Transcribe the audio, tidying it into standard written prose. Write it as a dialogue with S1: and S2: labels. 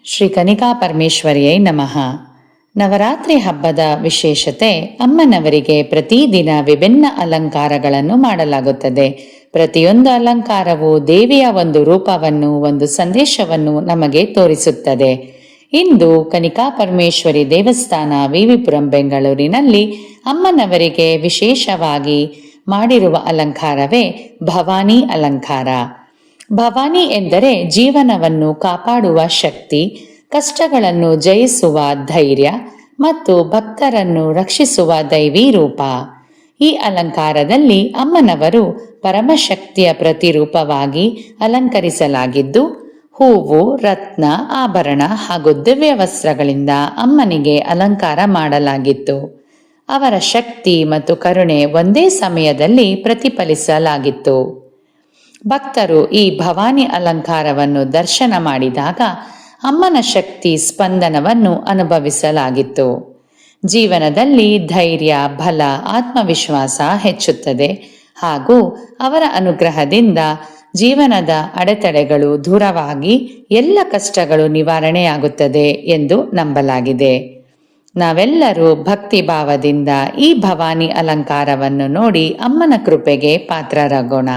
S1: ಶ್ರೀ ಕನಿಕಾ ಪರಮೇಶ್ವರಿಯೈ ನಮಃ. ನವರಾತ್ರಿ ಹಬ್ಬದ ವಿಶೇಷತೆ, ಅಮ್ಮನವರಿಗೆ ಪ್ರತಿದಿನ ವಿಭಿನ್ನ ಅಲಂಕಾರಗಳನ್ನು ಮಾಡಲಾಗುತ್ತದೆ. ಪ್ರತಿಯೊಂದು ಅಲಂಕಾರವು ದೇವಿಯ ಒಂದು ರೂಪವನ್ನು, ಒಂದು ಸಂದೇಶವನ್ನು ನಮಗೆ ತೋರಿಸುತ್ತದೆ. ಇಂದು ಕನಿಕಾ ಪರಮೇಶ್ವರಿ ದೇವಸ್ಥಾನ, ವಿವಿಪುರಂ, ಬೆಂಗಳೂರಿನಲ್ಲಿ ಅಮ್ಮನವರಿಗೆ ವಿಶೇಷವಾಗಿ ಮಾಡಿರುವ ಅಲಂಕಾರವೇ ಭವಾನಿ ಅಲಂಕಾರ. ಭವಾನಿ ಎಂದರೆ ಜೀವನವನ್ನು ಕಾಪಾಡುವ ಶಕ್ತಿ, ಕಷ್ಟಗಳನ್ನು ಜಯಿಸುವ ಧೈರ್ಯ ಮತ್ತು ಭಕ್ತರನ್ನು ರಕ್ಷಿಸುವ ದೈವಿ ರೂಪ. ಈ ಅಲಂಕಾರದಲ್ಲಿ ಅಮ್ಮನವರು ಪರಮಶಕ್ತಿಯ ಪ್ರತಿರೂಪವಾಗಿ ಅಲಂಕರಿಸಲಾಗಿದ್ದು, ಹೂವು, ರತ್ನ, ಆಭರಣ ಹಾಗೂ ದಿವ್ಯ ವಸ್ತ್ರಗಳಿಂದ ಅಮ್ಮನಿಗೆ ಅಲಂಕಾರ ಮಾಡಲಾಗಿತ್ತು. ಅವರ ಶಕ್ತಿ ಮತ್ತು ಕರುಣೆ ಒಂದೇ ಸಮಯದಲ್ಲಿ ಪ್ರತಿಫಲಿಸಲಾಗಿತ್ತು. ಭಕ್ತರು ಈ ಭವಾನಿ ಅಲಂಕಾರವನ್ನು ದರ್ಶನ ಮಾಡಿದಾಗ ಅಮ್ಮನ ಶಕ್ತಿ ಸ್ಪಂದನವನ್ನು ಅನುಭವಿಸಲಾಗಿತ್ತು. ಜೀವನದಲ್ಲಿ ಧೈರ್ಯ, ಬಲ, ಆತ್ಮವಿಶ್ವಾಸ ಹೆಚ್ಚುತ್ತದೆ ಹಾಗೂ ಅವರ ಅನುಗ್ರಹದಿಂದ ಜೀವನದ ಅಡೆತಡೆಗಳು ದೂರವಾಗಿ ಎಲ್ಲ ಕಷ್ಟಗಳು ನಿವಾರಣೆಯಾಗುತ್ತದೆ ಎಂದು ನಂಬಲಾಗಿದೆ. ನಾವೆಲ್ಲರೂ ಭಕ್ತಿ ಭಾವದಿಂದ ಈ ಭವಾನಿ ಅಲಂಕಾರವನ್ನು ನೋಡಿ ಅಮ್ಮನ ಕೃಪೆಗೆ ಪಾತ್ರರಾಗೋಣ.